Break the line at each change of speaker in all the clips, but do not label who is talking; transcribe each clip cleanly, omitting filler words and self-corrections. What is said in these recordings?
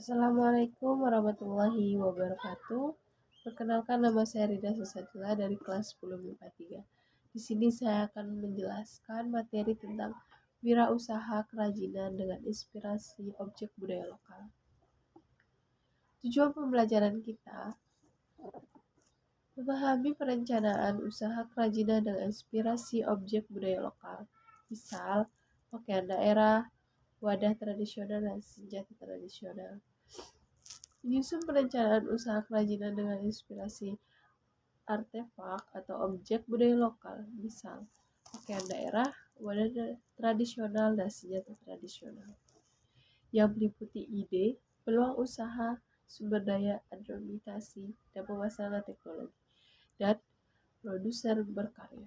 Assalamualaikum warahmatullahi wabarakatuh. Perkenalkan, nama saya Rida Susatila dari kelas 10 MIPA 3. Di sini saya akan menjelaskan materi tentang wirausaha kerajinan dengan inspirasi objek budaya lokal. Tujuan pembelajaran kita memahami perencanaan usaha kerajinan dengan inspirasi objek budaya lokal, misal pakaian daerah, wadah tradisional, dan senjata tradisional. Menyusun perencanaan usaha kerajinan dengan inspirasi artefak atau objek budaya lokal, misal pakaian daerah, wadah tradisional, dan senjata tradisional, yang meliputi ide, peluang usaha, sumber daya, administrasi, dan pemasaran teknologi, dan produser berkarya.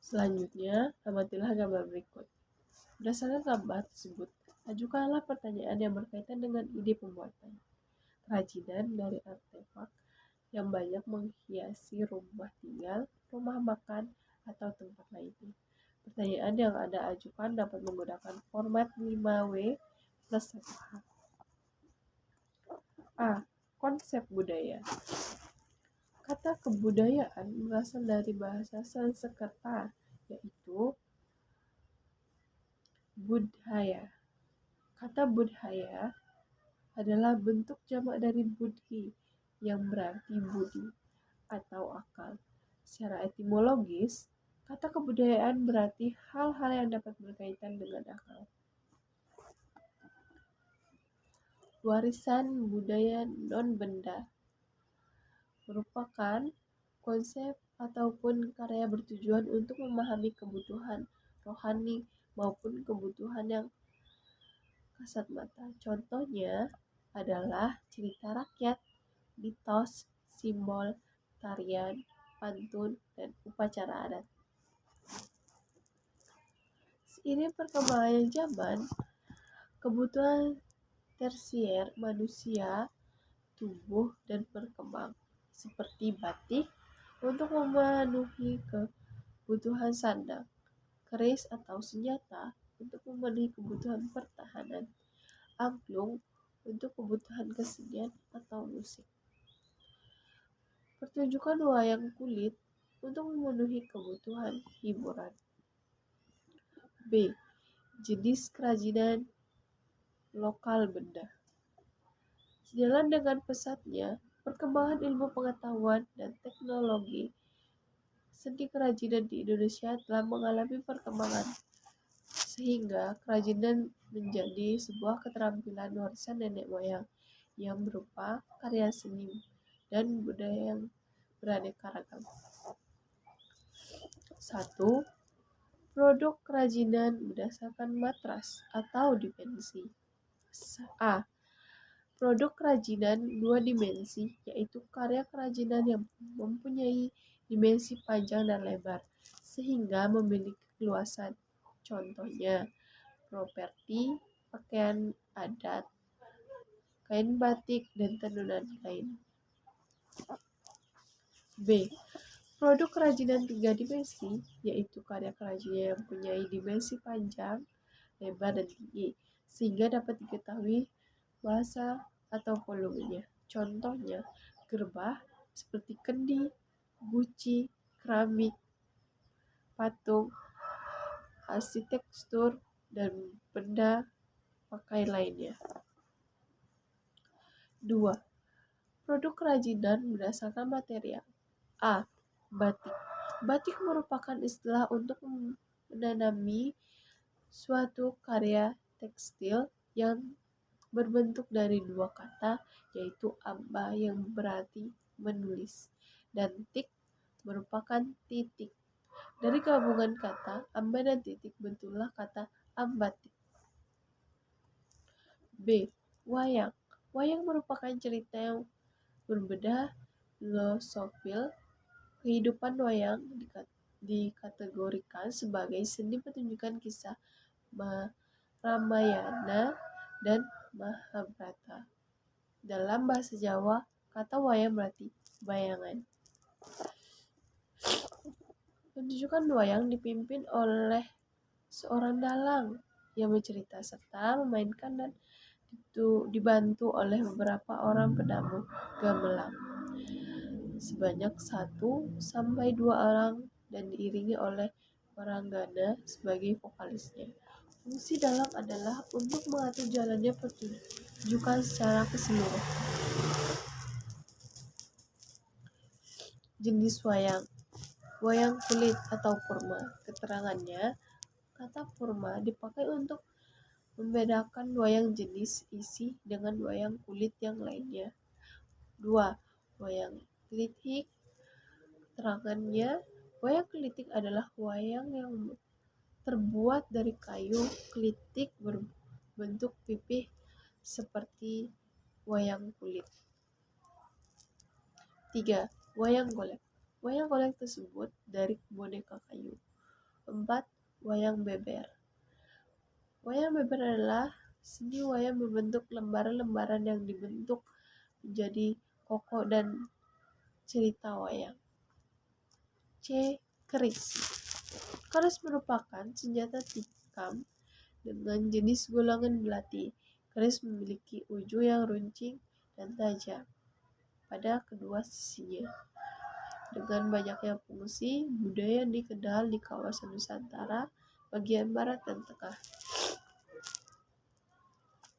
Selanjutnya, amatilah gambar berikut. Berdasarkan gambar tersebut, ajukanlah pertanyaan yang berkaitan dengan ide pembuatan kerajinan dari artefak yang banyak menghiasi rumah tinggal, rumah makan, atau tempat lainnya. Pertanyaan yang Anda ajukan dapat menggunakan format 5W plus 1H. A. Konsep budaya. Kata kebudayaan berasal dari bahasa Sanskerta, yaitu budhaya. Kata budhaya adalah bentuk jamak dari budhi, yang berarti budi atau akal. Secara etimologis, kata kebudayaan berarti hal-hal yang dapat berkaitan dengan akal. Warisan budaya non-benda merupakan konsep ataupun karya bertujuan untuk memahami kebutuhan rohani maupun kebutuhan yang kasat mata. Contohnya adalah cerita rakyat, mitos, simbol, tarian, pantun, dan upacara adat. Seiring perkembangan zaman, kebutuhan tersier manusia tumbuh dan berkembang, seperti batik untuk memenuhi kebutuhan sandang, keris atau senjata untuk memenuhi kebutuhan pertahanan, angklung untuk kebutuhan kesenian atau musik, pertunjukan wayang kulit untuk memenuhi kebutuhan hiburan. B. Jenis kerajinan lokal benda. Sejalan dengan pesatnya perkembangan ilmu pengetahuan dan teknologi, seni kerajinan di Indonesia telah mengalami perkembangan, sehingga kerajinan menjadi sebuah keterampilan warisan nenek moyang yang berupa karya seni dan budaya yang beraneka ragam. 1. Produk kerajinan berdasarkan matras atau dimensi. A. Produk kerajinan dua dimensi, yaitu karya kerajinan yang mempunyai dimensi panjang dan lebar, sehingga memiliki keluasan. Contohnya, properti, pakaian adat, kain batik, dan tenunan kain. B. Produk kerajinan tiga dimensi, yaitu karya kerajinan yang mempunyai dimensi panjang, lebar, dan tinggi, sehingga dapat diketahui massa atau volumenya. Contohnya, gerbah seperti kendi, guci, keramik, patung, arsitektur, dan benda pakai lainnya. 2. Produk kerajinan berdasarkan material. A. Batik. Batik merupakan istilah untuk menanami suatu karya tekstil yang berbentuk dari dua kata, yaitu amba yang berarti menulis, dan tik merupakan titik. Dari gabungan kata amba dan titik bentuklah kata ambatik. B. Wayang. Wayang merupakan cerita yang berbeda filosofil. Kehidupan wayang dikategorikan sebagai seni pertunjukan kisah Ramayana dan Mahabharata. Dalam bahasa Jawa, kata wayang berarti bayangan. Pertunjukan wayang dipimpin oleh seorang dalang yang bercerita serta memainkan dan dibantu oleh beberapa orang penabuh gamelan sebanyak 1-2 orang dan diiringi oleh waranggana sebagai vokalisnya. Fungsi dalang adalah untuk mengatur jalannya pertunjukan secara keseluruhan. Jenis wayang. Wayang kulit atau purma. Keterangannya, kata purma dipakai untuk membedakan wayang jenis isi dengan wayang kulit yang lainnya. 2. Wayang klitik. Keterangannya, wayang klitik adalah wayang yang terbuat dari kayu klitik berbentuk pipih seperti wayang kulit. 3. Wayang golek. Wayang golek tersebut dari boneka kayu. 4. Wayang beber. Wayang beber adalah seni wayang berbentuk lembaran-lembaran yang dibentuk menjadi kokoh dan cerita wayang. C. Keris. Keris merupakan senjata tikam dengan jenis golongan belati. Keris memiliki ujung yang runcing dan tajam pada kedua sisinya. Dengan banyaknya fungsi, budaya dikenal di kawasan Nusantara, bagian barat dan tengah.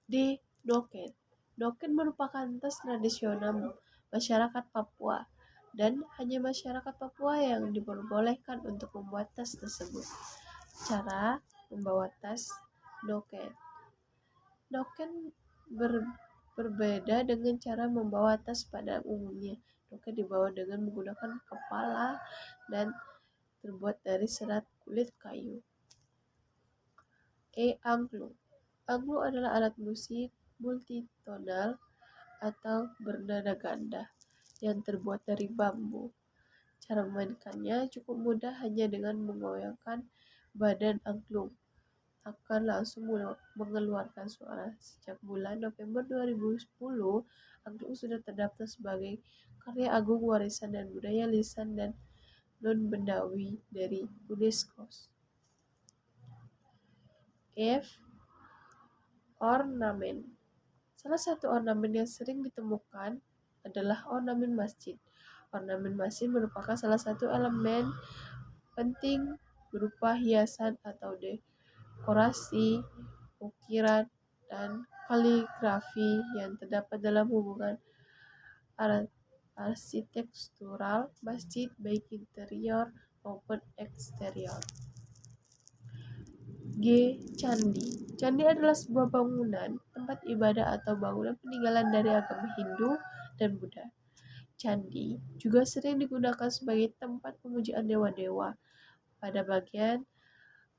D. Doken. Doken merupakan tas tradisional masyarakat Papua dan hanya masyarakat Papua yang diperbolehkan untuk membuat tas tersebut. Cara membawa tas doken. Doken berbeda dengan cara membawa tas pada umumnya. Doken dibawa dengan menggunakan kepala dan terbuat dari serat kulit kayu. E. Angklung. Angklung adalah alat musik multitonal atau bernada ganda yang terbuat dari bambu. Cara memainkannya cukup mudah, hanya dengan menggoyangkan badan angklung akan langsung mengeluarkan suara. Sejak bulan November 2010, angklung sudah terdaftar sebagai karya agung warisan dan budaya lisan dan non-bendawi dari UNESCO. F. Ornamen. Salah satu ornamen yang sering ditemukan adalah ornamen masjid. Ornamen masjid merupakan salah satu elemen penting berupa hiasan atau dekorasi, ukiran, dan kaligrafi yang terdapat dalam hubungan arsitektural masjid baik interior maupun eksterior. G. Candi. Candi adalah sebuah bangunan, tempat ibadah atau bangunan peninggalan dari agama Hindu dan Buddha. Candi juga sering digunakan sebagai tempat pemujaan dewa-dewa. Pada bagian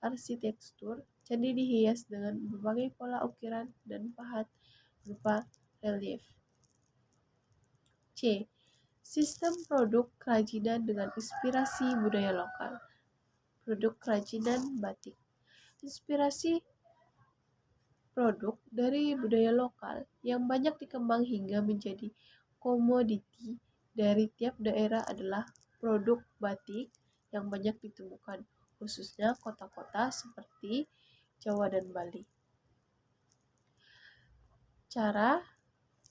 arsitektur, candi dihias dengan berbagai pola ukiran dan pahat berupa relief. C. Sistem produk kerajinan dengan inspirasi budaya lokal. Produk kerajinan batik. Inspirasi produk dari budaya lokal yang banyak dikembang hingga menjadi komoditi dari tiap daerah adalah produk batik yang banyak ditemukan, khususnya kota-kota seperti Jawa dan Bali. Cara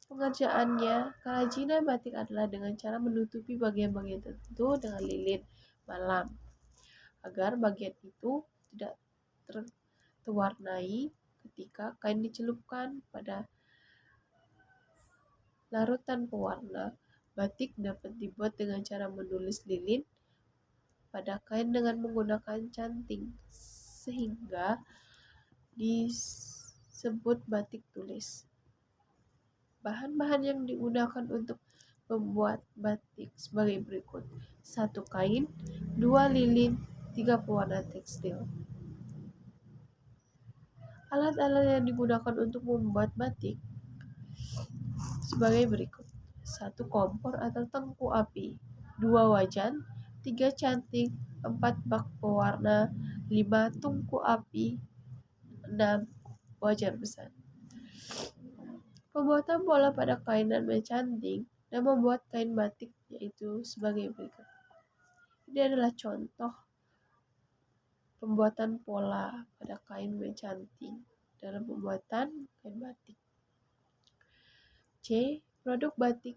pengerjaannya, kerajinan batik adalah dengan cara menutupi bagian-bagian tertentu dengan lilin malam, agar bagian itu tidak terwarnai. Ketika kain dicelupkan pada larutan pewarna, batik dapat dibuat dengan cara menulis lilin pada kain dengan menggunakan canting, sehingga disebut batik tulis. Bahan-bahan yang digunakan untuk membuat batik sebagai berikut: 1 kain, 2 lilin, 3 pewarna tekstil. Alat-alat yang digunakan untuk membuat batik sebagai berikut: 1 kompor atau tungku api, 2 wajan, 3 canting, 4 bak pewarna, 5 tungku api, 6 wajan besar. Pembuatan pola pada kain dan mencanting dan membuat kain batik yaitu sebagai berikut. Ini adalah contoh Pembuatan pola pada kain mencanting dalam pembuatan kain batik. C. Produk batik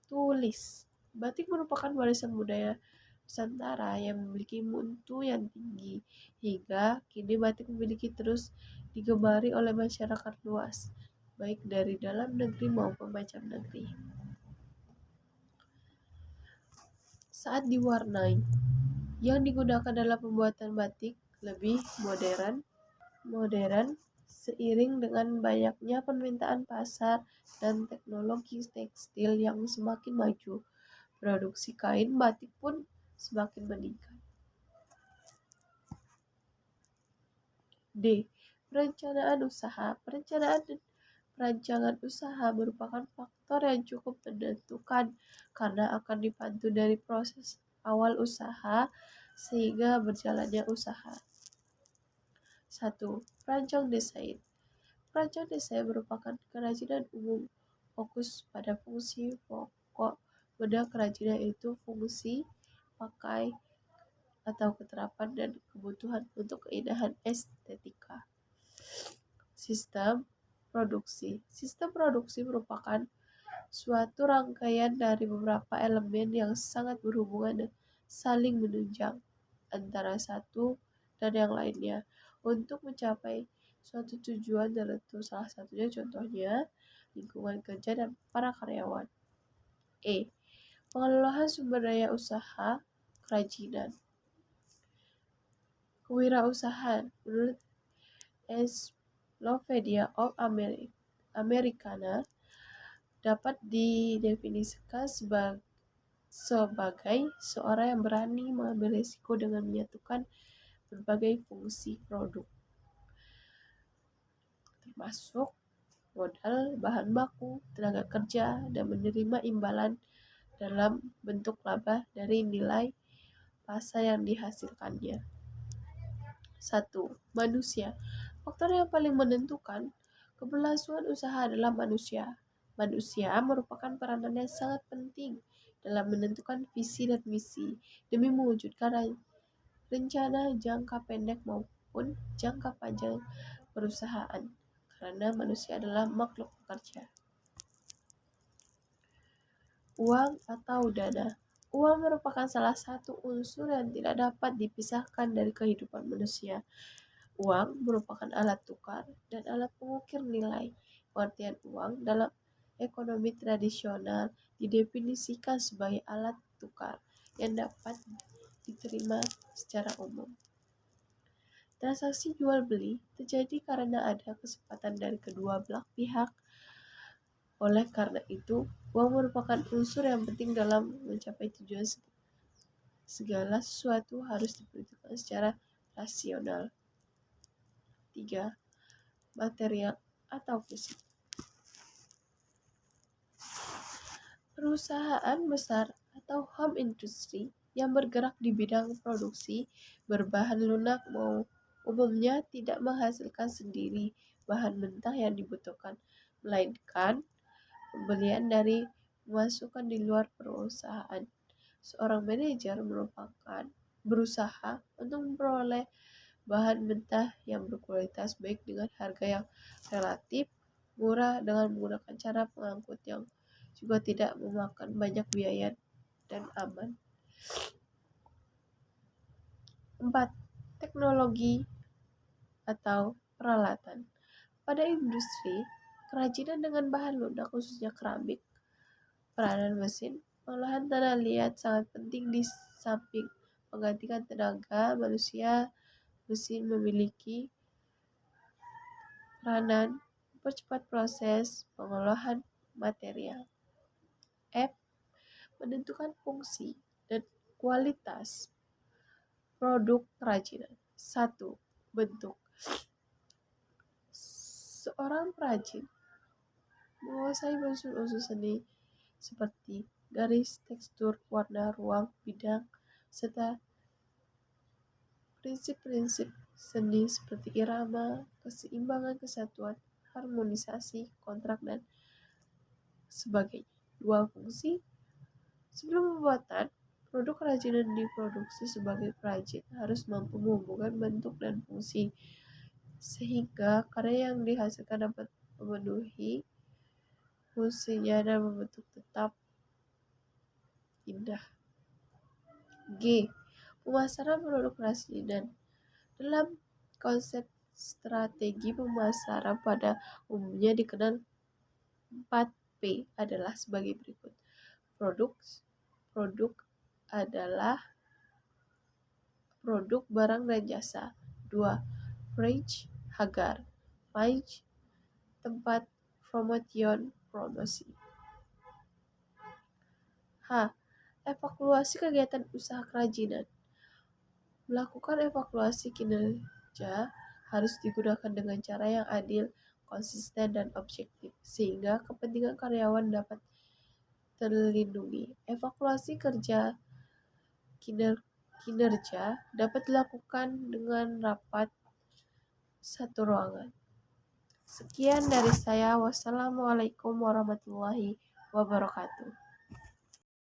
tulis. Batik merupakan warisan budaya Nusantara yang memiliki mutu yang tinggi. Hingga kini batik memiliki terus digemari oleh masyarakat luas, baik dari dalam negeri maupun mancanegeri. Saat diwarnai, yang digunakan dalam pembuatan batik lebih modern seiring dengan banyaknya permintaan pasar dan teknologi tekstil yang semakin maju. Produksi kain batik pun semakin meningkat. D. Perencanaan usaha. Perancangan usaha merupakan faktor yang cukup menentukan karena akan dibantu dari proses awal usaha sehingga berjalannya usaha. 1. Perancang desain. Perancang desain merupakan kerajinan umum fokus pada fungsi pokok benda kerajinan, yaitu fungsi, pakai, atau keterapan dan kebutuhan untuk keindahan estetika. Sistem produksi. Sistem produksi merupakan suatu rangkaian dari beberapa elemen yang sangat berhubungan dan saling menunjang antara satu dan yang lainnya untuk mencapai suatu tujuan tertentu. Salah satunya contohnya lingkungan kerja dan para karyawan. E. Pengelolaan sumber daya usaha kerajinan. Kewirausahaan menurut Encyclopedia of Americana dapat didefinisikan sebagai seorang yang berani mengambil risiko dengan menyatukan berbagai fungsi produk, termasuk modal, bahan baku, tenaga kerja, dan menerima imbalan dalam bentuk laba dari nilai pasar yang dihasilkannya. 1. Manusia. Faktor yang paling menentukan keberlangsungan usaha adalah manusia. Manusia merupakan peranan yang sangat penting dalam menentukan visi dan misi demi mewujudkan rencana jangka pendek maupun jangka panjang perusahaan, karena manusia adalah makhluk pekerja. Uang atau dana. Uang merupakan salah satu unsur yang tidak dapat dipisahkan dari kehidupan manusia. Uang merupakan alat tukar dan alat pengukir nilai. Pengertian uang dalam ekonomi tradisional didefinisikan sebagai alat tukar yang dapat diterima secara umum. Transaksi jual beli terjadi karena ada kesempatan dari kedua belah pihak. Oleh karena itu, uang merupakan unsur yang penting dalam mencapai tujuan. Segala sesuatu harus diperhitungkan secara rasional. 3. Material atau fisik. Perusahaan besar atau home industry yang bergerak di bidang produksi berbahan lunak umumnya tidak menghasilkan sendiri bahan mentah yang dibutuhkan, melainkan pembelian dari pemasukan di luar perusahaan. Seorang manajer berusaha untuk memperoleh bahan mentah yang berkualitas baik dengan harga yang relatif murah dengan menggunakan cara pengangkut yang juga tidak memakan banyak biaya dan aman. 4. Teknologi atau peralatan. Pada industri kerajinan dengan bahan lunak, khususnya keramik, peranan mesin pengolahan tanah liat sangat penting. Di samping menggantikan tenaga manusia, mesin memiliki peranan mempercepat proses pengolahan material. F. Menentukan fungsi dan kualitas produk kerajinan. 1. Bentuk. Seorang perajin menguasai unsur-unsur seni seperti garis, tekstur, warna, ruang, bidang, serta prinsip-prinsip seni seperti irama, keseimbangan, kesatuan, harmonisasi, kontrak, dan sebagainya. 2. Fungsi. Sebelum pembuatan, Produk kerajinan diproduksi sebagai perajin harus mampu menghubungkan bentuk dan fungsi, sehingga karya yang dihasilkan dapat memenuhi fungsinya dan membentuk tetap indah. G. Pemasaran produk kerajinan. Dalam konsep strategi pemasaran pada umumnya dikenal 4P adalah sebagai berikut. Produk adalah produk, barang, dan jasa. 2. Price, harga. 5. Tempat, promosi. H. Evaluasi kegiatan usaha kerajinan. Melakukan evaluasi kinerja harus digunakan dengan cara yang adil, konsisten, dan objektif, sehingga kepentingan karyawan dapat terlindungi. Evaluasi kinerja dapat dilakukan dengan rapat satu ruangan. Sekian dari saya. Wassalamualaikum warahmatullahi wabarakatuh.